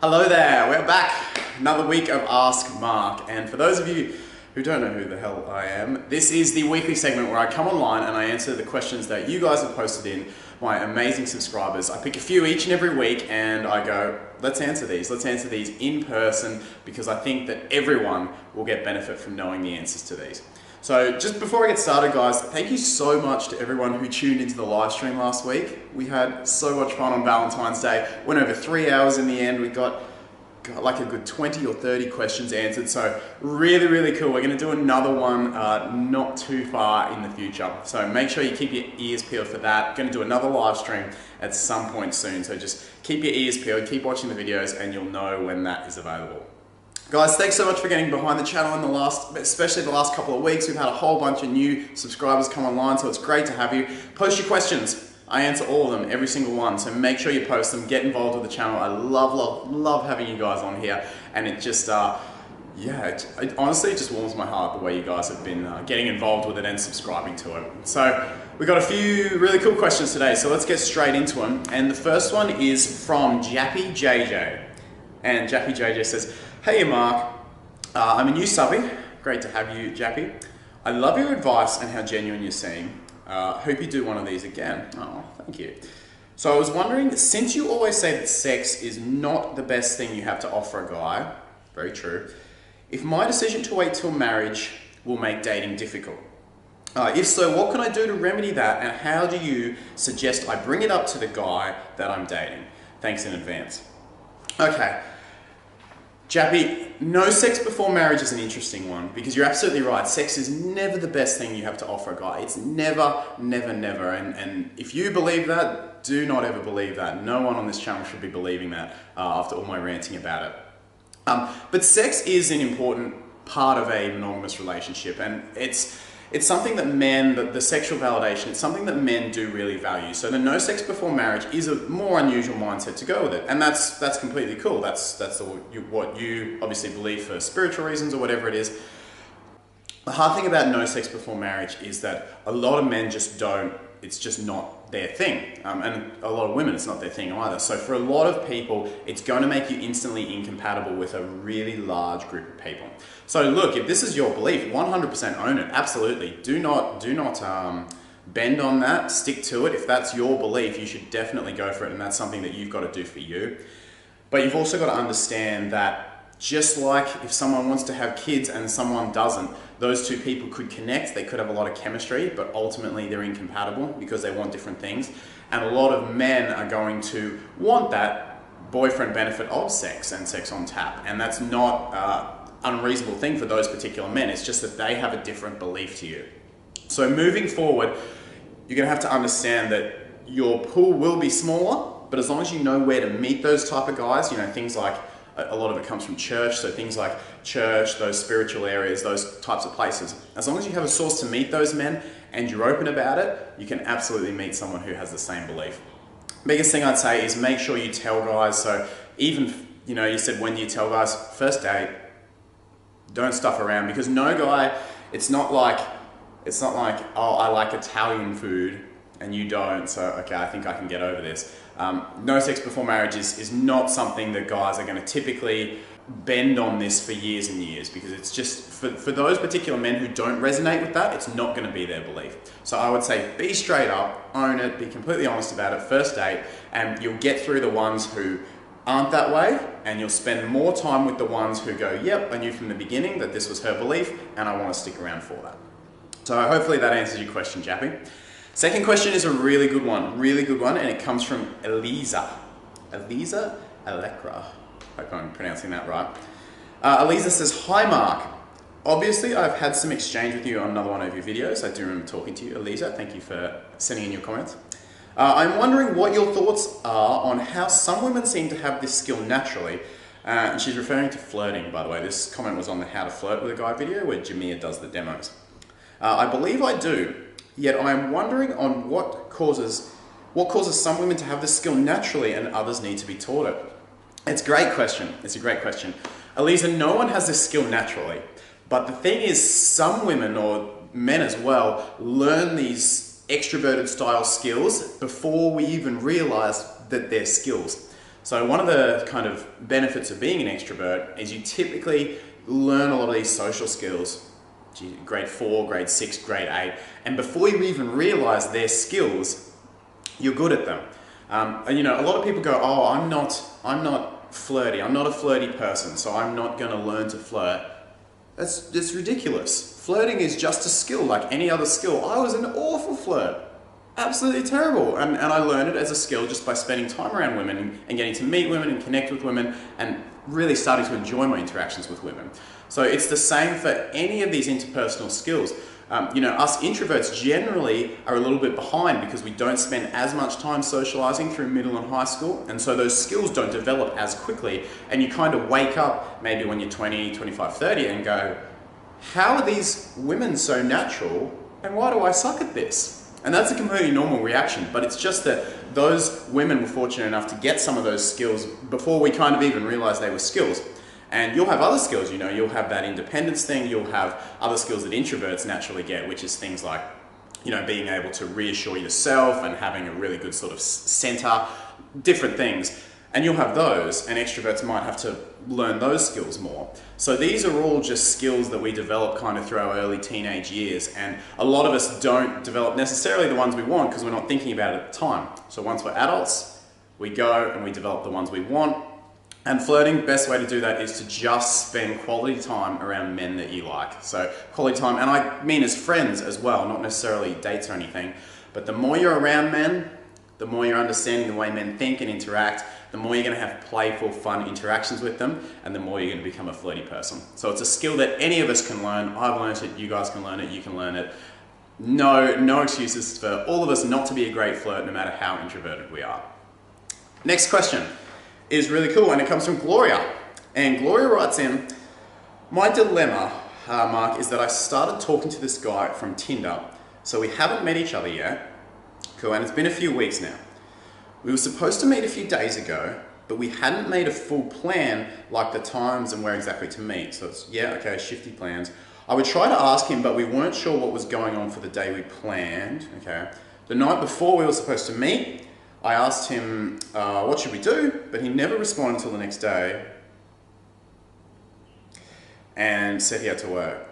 Hello there, we're back. Another week of Ask Mark. And for those of you who don't know who the hell I am, this is the weekly segment where I come online and I answer the questions that you guys have posted in, my amazing subscribers. I pick a few each and every week and I go, let's answer these. Let's answer these in person because I think that everyone will get benefit from knowing the answers to these. So just before I get started, guys, thank you so much to everyone who tuned into the live stream last week. We had so much fun on Valentine's Day. Went over 3 hours in the end. We got like a good 20 or 30 questions answered. So really, really cool. We're going to do another one not too far in the future. So make sure you keep your ears peeled for that. Going to do another live stream at some point soon. So just keep your ears peeled, keep watching the videos, and you'll know when that is available. Guys, thanks so much for getting behind the channel in especially the last couple of weeks. We've had a whole bunch of new subscribers come online, so it's great to have you. Post your questions. I answer all of them, every single one. So make sure you post them, get involved with the channel. I love having you guys on here. And it just, it honestly just warms my heart the way you guys have been getting involved with it and subscribing to it. So we've got a few really cool questions today, so let's get straight into them. And the first one is from Jappy JJ. And Jappy JJ says, "Hey Mark, I'm a new subby. Great to have you, Jappy. I love your advice and how genuine you seem. Hope you do one of these again." Oh, thank you. So I was wondering, since you always say that sex is not the best thing you have to offer a guy, very true, if my decision to wait till marriage will make dating difficult. If so, what can I do to remedy that, and how do you suggest I bring it up to the guy that I'm dating? Thanks in advance. Okay. Jappy, no sex before marriage is an interesting one because you're absolutely right. Sex is never the best thing you have to offer a guy. It's never, never, never. And if you believe that, do not ever believe that. No one on this channel should be believing that after all my ranting about it. But sex is an important part of a monogamous relationship, and it's something that the sexual validation, it's something that men do really value. So the no sex before marriage is a more unusual mindset to go with it. And that's completely cool. That's what you obviously believe for spiritual reasons or whatever it is. The hard thing about no sex before marriage is that a lot of men just don't, it's just not their thing. And a lot of women, it's not their thing either. So for a lot of people, it's going to make you instantly incompatible with a really large group of people. So look, if this is your belief, 100% own it. Absolutely. Do not bend on that. Stick to it. If that's your belief, you should definitely go for it. And that's something that you've got to do for you. But you've also got to understand that just like if someone wants to have kids and someone doesn't, those two people could connect, they could have a lot of chemistry, but ultimately they're incompatible because they want different things. And a lot of men are going to want that boyfriend benefit of sex and sex on tap. And that's not an unreasonable thing for those particular men. It's just that they have a different belief to you. So moving forward, you're gonna have to understand that your pool will be smaller, but as long as you know where to meet those type of guys, you know, things like, a lot of it comes from church, so things like church, those spiritual areas, those types of places. As long as you have a source to meet those men and you're open about it, you can absolutely meet someone who has the same belief. Biggest thing I'd say is make sure you tell guys. So even, you know, you said when do you tell guys? First date, don't stuff around, because no guy, it's not like, oh, I like Italian food and you don't, so okay, I think I can get over this. No sex before marriage is not something that guys are going to typically bend on this for years and years, because it's just, for those particular men who don't resonate with that, it's not going to be their belief. So I would say be straight up, own it, be completely honest about it, first date, and you'll get through the ones who aren't that way, and you'll spend more time with the ones who go, yep, I knew from the beginning that this was her belief, and I want to stick around for that. So hopefully that answers your question, Jappy. Second question is a really good one, and it comes from Eliza Alekra. Hope I'm pronouncing that right. Eliza says, "Hi Mark. Obviously I've had some exchange with you on another one of your videos. I do remember talking to you, Eliza. Thank you for sending in your comments. I'm wondering what your thoughts are on how some women seem to have this skill naturally." And she's referring to flirting, by the way. This comment was on the How to Flirt with a Guy video where Jamia does the demos. "I believe I do. Yet I am wondering on what causes some women to have this skill naturally and others need to be taught it." It's a great question. It's a great question. Eliza, no one has this skill naturally. But the thing is, some women, or men as well, learn these extroverted style skills before we even realize that they're skills. So one of the kind of benefits of being an extrovert is you typically learn a lot of these social skills, grade 4, grade 6, grade 8, and before you even realize their skills, you're good at them. And you know, a lot of people go, oh, I'm not flirty, I'm not a flirty person, so I'm not going to learn to flirt. That's ridiculous. Flirting is just a skill like any other skill. I was an awful flirt. Absolutely terrible. And I learned it as a skill just by spending time around women and getting to meet women and connect with women and really starting to enjoy my interactions with women. So it's the same for any of these interpersonal skills. You know, us introverts generally are a little bit behind because we don't spend as much time socializing through middle and high school, and so those skills don't develop as quickly, and you kind of wake up maybe when you're 20, 25, 30 and go, how are these women so natural and why do I suck at this? And that's a completely normal reaction, but it's just that those women were fortunate enough to get some of those skills before we kind of even realized they were skills. And you'll have other skills, you know, you'll have that independence thing, you'll have other skills that introverts naturally get, which is things like, you know, being able to reassure yourself and having a really good sort of center, different things. And you'll have those, and extroverts might have to learn those skills more. So these are all just skills that we develop kind of through our early teenage years, and a lot of us don't develop necessarily the ones we want because we're not thinking about it at the time. So once we're adults, we go and we develop the ones we want. And flirting, best way to do that is to just spend quality time around men that you like. So quality time, and I mean as friends as well, not necessarily dates or anything, but the more you're around men, the more you're understanding the way men think and interact, the more you're going to have playful, fun interactions with them, and the more you're going to become a flirty person. So it's a skill that any of us can learn. I've learned it, you guys can learn it, you can learn it. No excuses for all of us not to be a great flirt, no matter how introverted we are. Next question is really cool, and it comes from Gloria. And Gloria writes in, my dilemma, Mark, is that I started talking to this guy from Tinder, so we haven't met each other yet. Cool, and it's been a few weeks now. We were supposed to meet a few days ago, but we hadn't made a full plan, like the times and where exactly to meet. So it's, yeah, okay, shifty plans. I would try to ask him, but we weren't sure what was going on for the day we planned. Okay. The night before we were supposed to meet, I asked him, what should we do? But he never responded until the next day and said he had to work.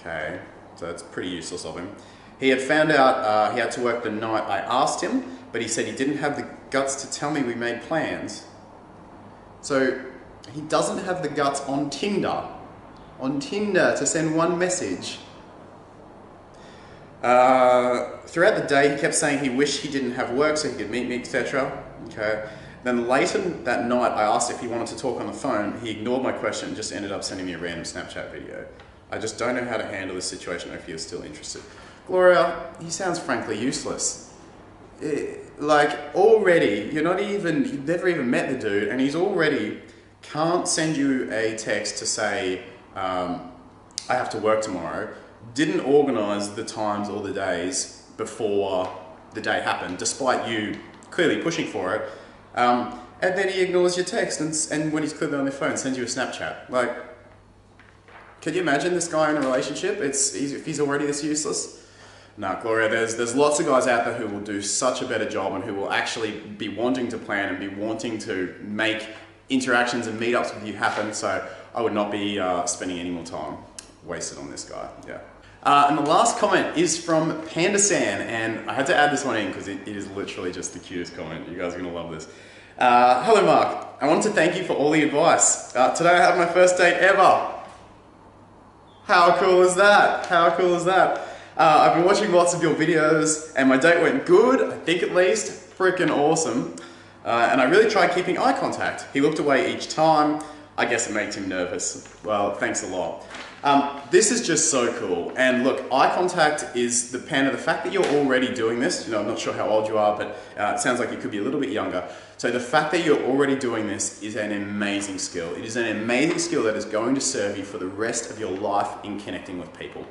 Okay, so that's pretty useless of him. He had found out he had to work the night I asked him, but he said he didn't have the guts to tell me we made plans. So he doesn't have the guts on Tinder to send one message. Throughout the day, he kept saying he wished he didn't have work so he could meet me, etc. Okay. Then later that night, I asked if he wanted to talk on the phone. He ignored my question and just ended up sending me a random Snapchat video. I just don't know how to handle this situation if you're still interested. Gloria, he sounds frankly useless. Like, already, you've never even met the dude, and he's already can't send you a text to say, I have to work tomorrow. Didn't organise the times or the days before the day happened, despite you clearly pushing for it. And then he ignores your text, and when he's clearly on their phone, sends you a Snapchat. Like, could you imagine this guy in a relationship? If he's already this useless? No, Gloria, there's lots of guys out there who will do such a better job and who will actually be wanting to plan and be wanting to make interactions and meetups with you happen. So I would not be spending any more time wasted on this guy. Yeah. And the last comment is from Pandasan, and I had to add this one in because it is literally just the cutest comment. You guys are going to love this. Hello, Mark. I want to thank you for all the advice. Today I had my first date ever. How cool is that? How cool is that? I've been watching lots of your videos and my date went good, I think at least. Freaking awesome. And I really tried keeping eye contact. He looked away each time. I guess it makes him nervous. Well, thanks a lot. This is just so cool. And look, eye contact is the fact that you're already doing this. I'm not sure how old you are, but it sounds like you could be a little bit younger. So the fact that you're already doing this is an amazing skill. It is an amazing skill that is going to serve you for the rest of your life in connecting with people.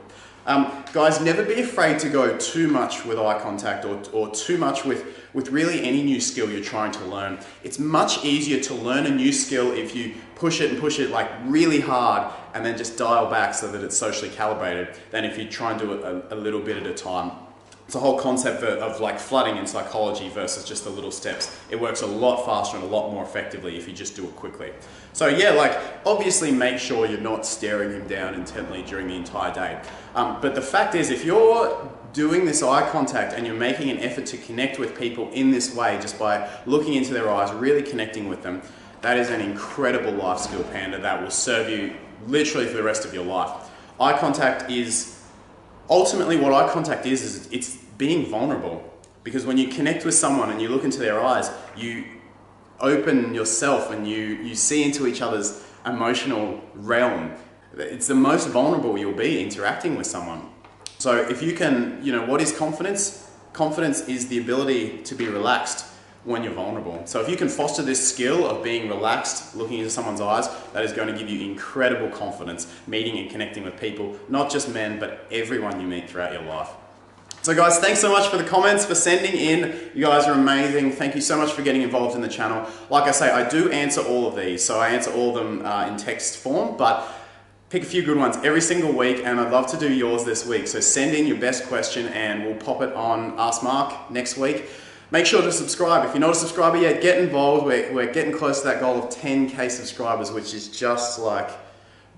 Guys, never be afraid to go too much with eye contact or too much with really any new skill you're trying to learn. It's much easier to learn a new skill if you push it like really hard and then just dial back so that it's socially calibrated than if you try and do it a little bit at a time. It's a whole concept of like flooding in psychology versus just the little steps. It works a lot faster and a lot more effectively if you just do it quickly. So yeah, like obviously make sure you're not staring him down intently during the entire day. But the fact is, if you're doing this eye contact and you're making an effort to connect with people in this way, just by looking into their eyes, really connecting with them, that is an incredible life skill, Panda, that will serve you literally for the rest of your life. Eye contact is ultimately what eye contact is it's being vulnerable, because when you connect with someone and you look into their eyes, you open yourself and you see into each other's emotional realm. It's the most vulnerable you'll be interacting with someone. So if you can, what is confidence? Confidence is the ability to be relaxed when you're vulnerable. So if you can foster this skill of being relaxed, looking into someone's eyes, that is going to give you incredible confidence meeting and connecting with people, not just men, but everyone you meet throughout your life. So guys, thanks so much for the comments, for sending in. You guys are amazing. Thank you so much for getting involved in the channel. Like I say, I do answer all of these. So I answer all of them in text form, but pick a few good ones every single week, and I'd love to do yours this week. So send in your best question and we'll pop it on Ask Mark next week. Make sure to subscribe. If you're not a subscriber yet, get involved. We're getting close to that goal of 10K subscribers, which is just like,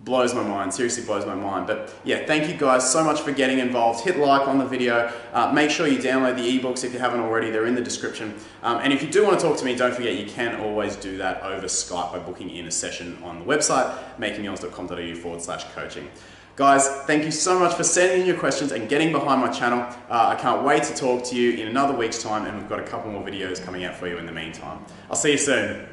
blows my mind, seriously blows my mind. But yeah, thank you guys so much for getting involved. Hit like on the video. Make sure you download the ebooks if you haven't already. They're in the description. And if you do want to talk to me, don't forget you can always do that over Skype by booking in a session on the website, makingyours.com.au/coaching. Guys, thank you so much for sending in your questions and getting behind my channel. I can't wait to talk to you in another week's time, and we've got a couple more videos coming out for you in the meantime. I'll see you soon.